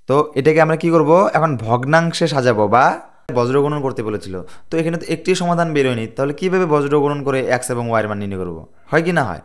তো এটাকে আমরা কি করব, এখন ভগ্নাংশে সাজাবো বা বজ্রগুণন করতে বলেছিল। তো এখানে তো একটি সমাধান বেরোয়নি, তাহলে কিভাবে বজ্রগুণন করে এক্স এবং ওয়াই এর মান নির্ণয় করব? হয় কি না হয়?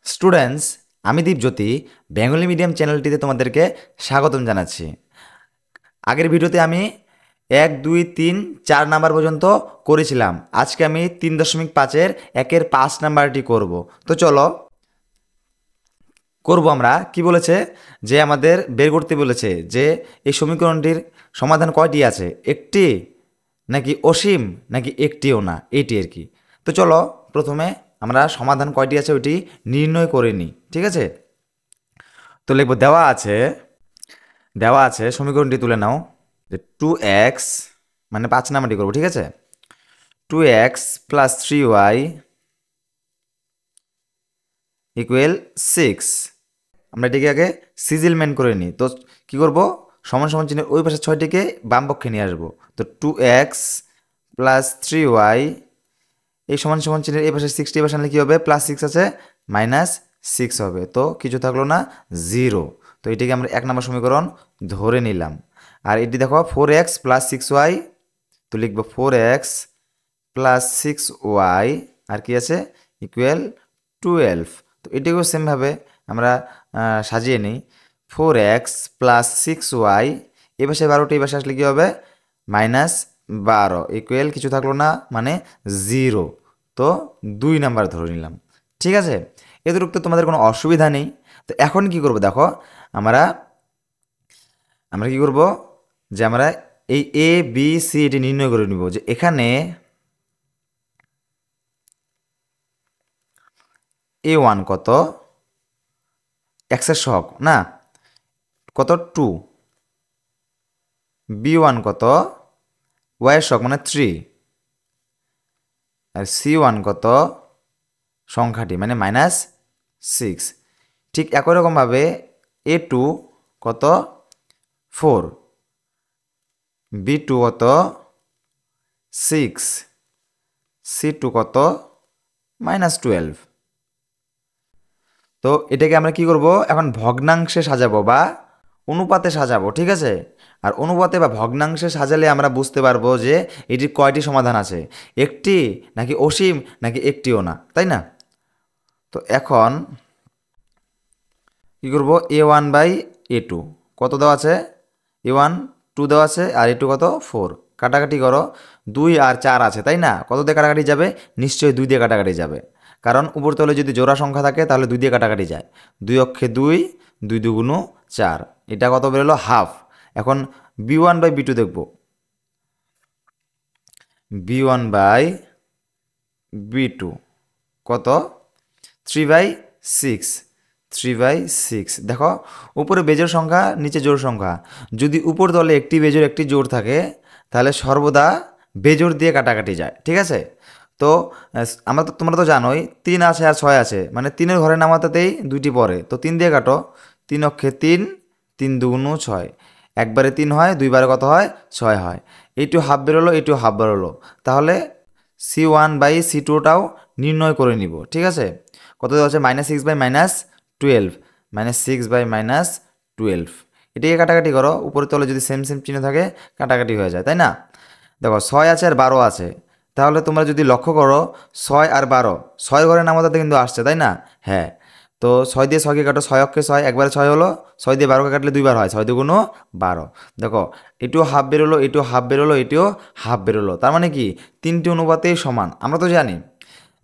স্টুডেন্টস, আমি দীপজ্যোতি বেঙ্গলি মিডিয়াম চ্যানেলটিতে তোমাদেরকে স্বাগতম জানাচ্ছি। আগের ভিডিওতে আমি 1, 2, 3, 4 নাম্বার পর্যন্ত করেছিলাম। আজকে আমি 3.5-এর 1-এর 5 নাম্বারটি করব। তো চলো করব। আমরা কি বলেছে যে আমাদের বের করতে বলেছে যে এই সমীকরণটির সমাধান কয়টি আছে, একটি নাকি অসীম নাকি একটিও না, এইটি আর কি। তো চলো প্রথমে আমরা সমাধান কয়টি আছে ওইটি নির্ণয় করে নিই, ঠিক আছে? তো লিখব দেওয়া আছে সমীকরণটি তুলে নাও যে 2x, মানে 5 নাম্বারটি করবো, ঠিক আছে? 2x plus 3y equal 6। আমরা এটিকে আগে সিজিলমেন্ট করে নিই। তো কি করব, সমান সমান চিহ্নের ওই পাশে 6টিকে বাম পক্ষে নিয়ে আসবো। তো 2x প্লাস 3y এই সমান সমান চিহ্নের এই পাশে 60 পাশে আনলে কী হবে, প্লাস 6 আছে মাইনাস 6 হবে। তো কিছু থাকলো না, 0। তো এটিকে আমরা 1 নম্বর সমীকরণ ধরে নিলাম। আর এটি দেখো 4x প্লাস 6y, তো লিখবো 4x প্লাস 6y আর কি আছে ইকুয়াল 12। তো এটিকেও সেমভাবে আমরা সাজিয়ে নিই। 4x প্লাস 6y এ পাশে 12টি এই পাশে আসলে কী হবে, -12 ইকুয়াল কিছু থাকলো না মানে 0। তো 2 নাম্বার ধরে নিলাম, ঠিক আছে? এতটুকু তো তোমাদের কোনো অসুবিধা নেই। তো এখন কি করব দেখো, আমরা আমরা কি করব যে আমরা এই এ বি সি এটি নির্ণয় করে নিব যে এখানে a1 কত, এক্সের সহগ না কত 2, b1 কত ওয়াইয়ের সহগ মানে 3, আর c1 কত সংখ্যাটি মানে -6। ঠিক একই রকমভাবে a2 কত 4, b2 কত 6, c2 কত -12। তো এটাকে আমরা কি করব, এখন ভগ্নাংশে সাজাবো বা অনুপাতে সাজাবো, ঠিক আছে? আর অনুপাতে বা ভগ্নাংশে সাজালে আমরা বুঝতে পারবো যে এটির কয়টি সমাধান আছে, একটি নাকি অসীম নাকি একটিও না, তাই না? তো এখন কি করব, a1/a2 কত দেওয়া আছে, a1 2 দেওয়া আছে আর a2 কত 4। কাটাকাটি করো, 2 আর 4 আছে তাই না, কত দিয়ে কাটাকাটি যাবে, নিশ্চয়ই 2 দিয়ে কাটাকাটি যাবে, কারণ উপর তলে যদি জোড়া সংখ্যা থাকে তাহলে 2 দিয়ে কাটাকাটি যায়। 2 অক্ষে 2, 2 দুগুণ 4, এটা কত বেরোলো হাফ। এখন b1/b2 দেখব, b1/b2 কত 3/6, 3/6। দেখো উপরে বেজোড় সংখ্যা নিচে জোড় সংখ্যা, যদি উপর তলে একটি বেজোড় একটি জোড় থাকে তাহলে সর্বদা বেজোড় দিয়ে কাটাকাটি যায়, ঠিক আছে? তো তোমরা তো জানোই 3 আছে আর 6 আছে, মানে 3-এর ঘরে নামাতেই 2টি পড়ে, তো 3 দিয়ে কাটো, 3 অক্ষে 3, 3 দুগুণ 6, একবারে 3 হয়, দুইবারে কত হয় 6 হয়। এইটু হাফ বেরোলো, এইটু হাফ বেরোলো, তাহলে c1/c2টাও নির্ণয় করে নিব, ঠিক আছে? কত দেওয়া আছে, -6/-12, -6/-12। এটিকে কাটাকাটি করো, উপরে তলে যদি সেম সেম চিহ্ন থাকে কাটাকাটি হয়ে যায়, তাই না? দেখো 6 আছে আর 12 আছে, তাহলে তোমরা যদি লক্ষ্য করো 6 আর 12 6 ঘরের নামতাতে কিন্তু আসছে, তাই না? হ্যাঁ। তো 6 দিয়ে 6কে কাটো, 6 অক্ষে 6, একবারে 6 হলো, 6 দিয়ে 12কে কাটলে দুইবার হয়, 6 দুগুণ 12। দেখো এটিও হাফ বেরোলো, এটিও হাফ বেরোলো, এটিও হাফ বেরোলো, তার মানে কি 3টি অনুপাতেই সমান। আমরা তো জানি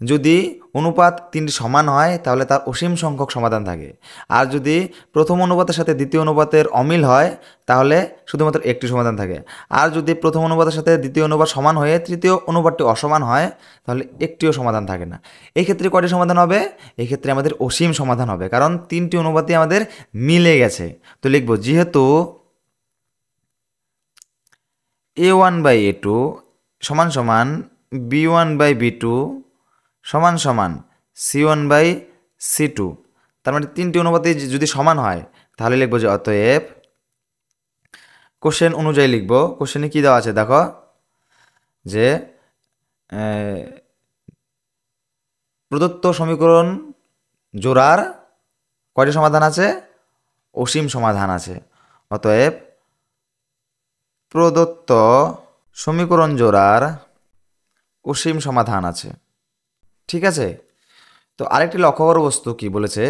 যদি অনুপাত 3টি সমান হয় তাহলে তার অসীম সংখ্যক সমাধান থাকে, আর যদি প্রথম অনুপাতের সাথে দ্বিতীয় অনুপাতের অমিল হয় তাহলে শুধুমাত্র একটি সমাধান থাকে, আর যদি প্রথম অনুপাতের সাথে দ্বিতীয় অনুপাত সমান হয়ে তৃতীয় অনুপাতটি অসমান হয় তাহলে একটিও সমাধান থাকে না। এই ক্ষেত্রে কয়টি সমাধান হবে, এই ক্ষেত্রে আমাদের অসীম সমাধান হবে, কারণ 3টি অনুপাতই আমাদের মিলে গেছে। তো লিখব যেহেতু a1/a2 সমান সমান b1/b2 সমান সমান c1/c2, তার মানে 3টি অনুপাতে যদি সমান হয় তাহলে লিখবো যে অতএব, কোশ্চেন অনুযায়ী লিখবো, কোশ্চেনে কি দেওয়া আছে দেখো যে প্রদত্ত সমীকরণ জোড়ার কয়টি সমাধান আছে? অসীম সমাধান আছে। অতএব প্রদত্ত সমীকরণ জোড়ার অসীম সমাধান আছে। ঠিক আছে, তো আরেকটি লক্ষ্য করার বস্তু কি বলেছে,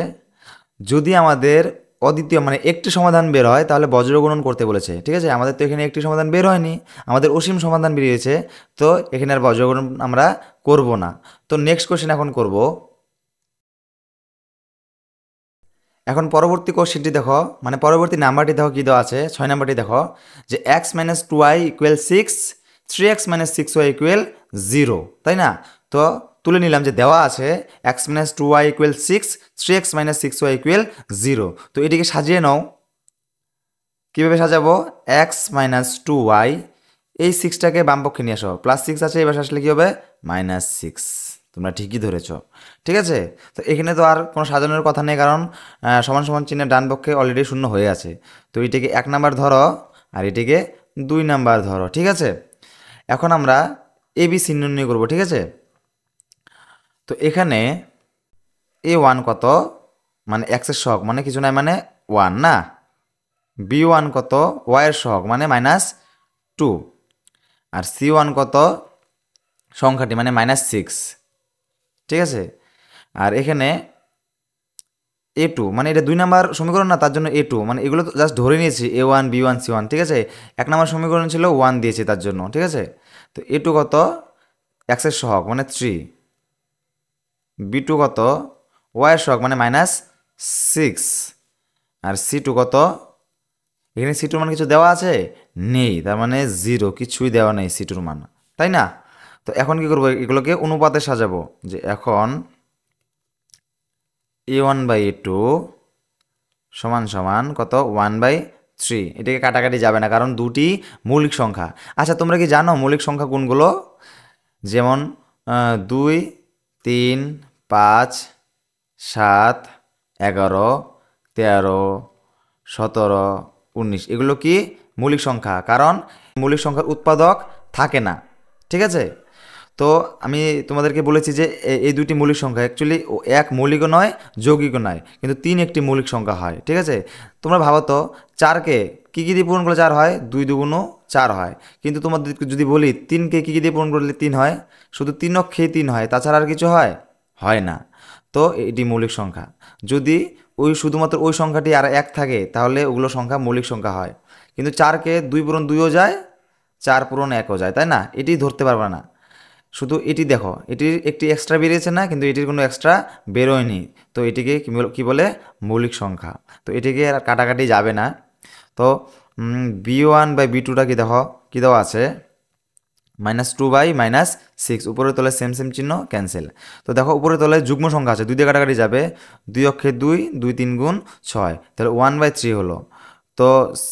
যদি আমাদের অদ্বিতীয় মানে একটি সমাধান বের হয় তাহলে বজ্র গুণন করতে বলেছে। ঠিক আছে, আমাদের তো এখানে একটি সমাধান বের হয়নি, আমাদের অসীম সমাধান বেরিয়েছে, তো এখানে আর বজ্র গুণন আমরা করব না। তো নেক্সট কোশ্চেন এখন করব। এখন পরবর্তী কোশ্চেনটি দেখো, মানে পরবর্তী নাম্বারটি দেখো কী দেওয়া আছে, 6 নাম্বারটি দেখো যে x - 2y = 6, 3x - 6y = 0, তাই না? তো তুলে নিলাম যে দেওয়া আছে x - 2y = 6, 3x - 6y = 0। তো এটিকে সাজিয়ে নাও। কীভাবে সাজাবো? x - 2y, এই 6টাকে বাম পক্ষে নিয়ে আসো, +6 আছে, এবার আসলে কী হবে? -6। তোমরা ঠিকই ধরেছ। ঠিক আছে, তো এখানে তো আর কোনো সাজানোর কথা নেই, কারণ সমান সমান চিহ্নের ডান পক্ষে অলরেডি শূন্য হয়ে আছে। তো এটিকে 1 নাম্বার ধরো আর এটিকে 2 নাম্বার ধরো। ঠিক আছে, এখন আমরা ABC নির্ণয় করব। ঠিক আছে, তো এখানে A1 কত, মানে x এর সহগ, মানে কিছু নাই, মানে 1 না। B1 কত, y এর সহগ, মানে -2। আর C1 কত, সংখ্যাটি, মানে -6। ঠিক আছে, আর এখানে A2, মানে এটা 2 নাম্বার সমীকরণ না, তার জন্য A2, মানে এগুলো তো জাস্ট ধরে নিয়েছি A1 B1 C1। ঠিক আছে, 1 নাম্বার সমীকরণ ছিল 1 দিয়েছি তার জন্য। ঠিক আছে, তো A2 কত, x এর সহগ, মানে 3। B2 কত, y এর সহগ, মানে -6। আর C2 কত, এখানে C2 মান কিছু দেওয়া আছে? নেই, তার মানে 0, কিছুই দেওয়া নেই C2 মান, তাই না? তো এখন কি করবো, এগুলোকে অনুপাতে সাজাবো, যে এখন A1/A2 সমান সমান কত, 1/3। এটাকে কাটাকাটি যাবে না, কারণ দুটি মৌলিক সংখ্যা। আচ্ছা, তোমরা কি জানো মৌলিক সংখ্যা কোনগুলো? যেমন 2, 3, 5, 7, 11, 13, 17, 19, এগুলো কি মৌলিক সংখ্যা, কারণ মৌলিক সংখ্যার উৎপাদক থাকে না। ঠিক আছে, তো আমি তোমাদেরকে বলেছি যে এই দুটি মৌলিক সংখ্যা অ্যাকচুয়ালি এক মৌলিকও নয়, যৌগিকও নয়, কিন্তু 3 একটি মৌলিক সংখ্যা হয়। ঠিক আছে, তোমরা ভাবো তো 4কে কী কী দিয়ে পূরণ করলে 4 হয়? 2 2 4 হয়। কিন্তু তোমাদেরকে যদি বলি 3কে কী কী দিয়ে পূরণ করলে 3 হয়? শুধু 3 অক্ষেই 3 হয়, তাছাড়া আর কিছু হয়? হয় না। তো এটি মৌলিক সংখ্যা। যদি ওই শুধুমাত্র ওই সংখ্যাটি আর 1 থাকে তাহলে ওগুলো সংখ্যা মৌলিক সংখ্যা হয়। কিন্তু 4কে 2 পূরণ 2ও যায়, 4 পূরণ 1ও যায়, তাই না? এটি ধরতে পারবে না। শুধু এটি দেখো, এটির একটি এক্সট্রা বেরিয়েছে না, কিন্তু এটির কোনো এক্সট্রা বেরোয়নি। তো এটিকে কি বলে? মৌলিক সংখ্যা। তো এটিকে আর কাটাকাটি যাবে না। তো B1/B2টা কি দেখো, কি দেওয়া আছে? -2/-6, উপরের তলে সেম সেম চিহ্ন, ক্যান্সেল। তো দেখো উপরের তলে যুগ্ম সংখ্যা আছে, 2 দিয়ে কাটাকাটি যাবে, 2 অক্ষে 2, 2 3 গুণ 6, তাহলে 1/3 হলো। তো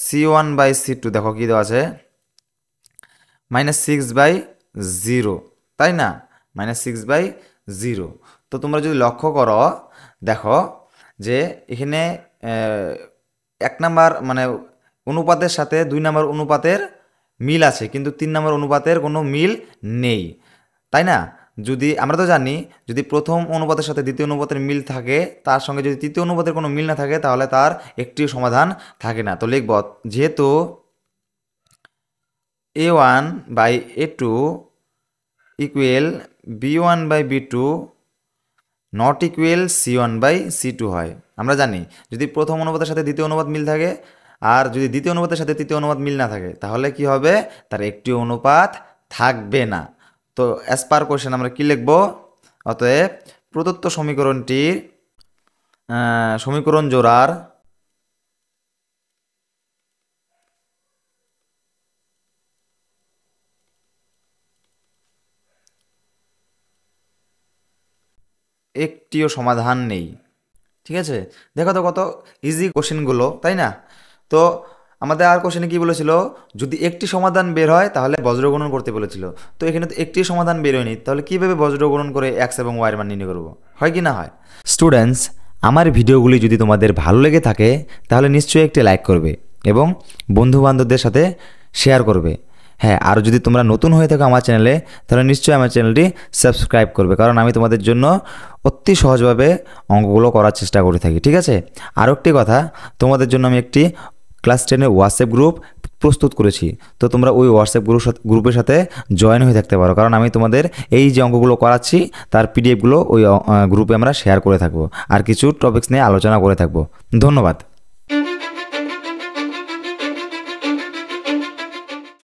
C1/C2 দেখো কি দেওয়া আছে, -6/0, তাই না? -6/0। তো তোমরা যদি লক্ষ্য করো, দেখো যে এখানে 1 নাম্বার মানে অনুপাতের সাথে 2 নাম্বার অনুপাতের মিল আছে, কিন্তু 3 নাম্বার অনুপাতের কোনো মিল নেই, তাই না? যদি আমরা তো জানি, যদি প্রথম অনুপাতের সাথে দ্বিতীয় অনুপাতের মিল থাকে, তার সঙ্গে যদি তৃতীয় অনুপাতের কোনো মিল না থাকে, তাহলে তার একটিও সমাধান থাকে না। তো লিখব, যেহেতু A1/A2 equal B1/B2 not equal C1/C2 হয়। আমরা জানি যদি প্রথম অনুপাতের সাথে দ্বিতীয় অনুপাত মিল থাকে, আর যদি দ্বিতীয় অনুপাতের সাথে তৃতীয় অনুপাত মিল না থাকে, তাহলে কি হবে? তার একটি অনুপাত থাকবে না। তো অ্যাজ পার কোশ্চেন আমরা কি লিখব? অতএব প্রদত্ত সমীকরণটির সমীকরণ জোড়ার একটিও সমাধান নেই। ঠিক আছে, দেখো তো কত ইজি কোশ্চেনগুলো, তাই না? তো আমাদের আর কোশ্চেনে কি বলেছিল, যদি একটি সমাধান বের হয় তাহলে বজ্রগণন করতে বলেছিল। তো এখানে তো একটি সমাধান বের হয়নি, তাহলে কীভাবে বজ্রগণন করে এক্স এবং ওয়াইয়ের মান নির্ণয় করবো? হয় কি না হয়? স্টুডেন্টস, আমার ভিডিওগুলি যদি তোমাদের ভালো লেগে থাকে তাহলে নিশ্চয়ই একটি লাইক করবে এবং বন্ধুবান্ধবদের সাথে শেয়ার করবে। হ্যাঁ, আর যদি তোমরা নতুন হয়ে থাকো আমার চ্যানেলে, তাহলে নিশ্চয়ই আমার চ্যানেলটি সাবস্ক্রাইব করবে, কারণ আমি তোমাদের জন্য অতি সহজভাবে অঙ্কগুলো করার চেষ্টা করে থাকি। ঠিক আছে, আরও একটি কথা, তোমাদের জন্য আমি একটি ক্লাস 10-এর হোয়াটসঅ্যাপ গ্রুপ প্রস্তুত করেছি। তো তোমরা ওই হোয়াটসঅ্যাপ গ্রুপের সাথে জয়েন হয়ে থাকতে পারো, কারণ আমি তোমাদের এই যে অঙ্কগুলো করাচ্ছি তার পিডিএফগুলো ওই গ্রুপে আমরা শেয়ার করে থাকবো, আর কিছু টপিকস নিয়ে আলোচনা করে থাকবো। ধন্যবাদ।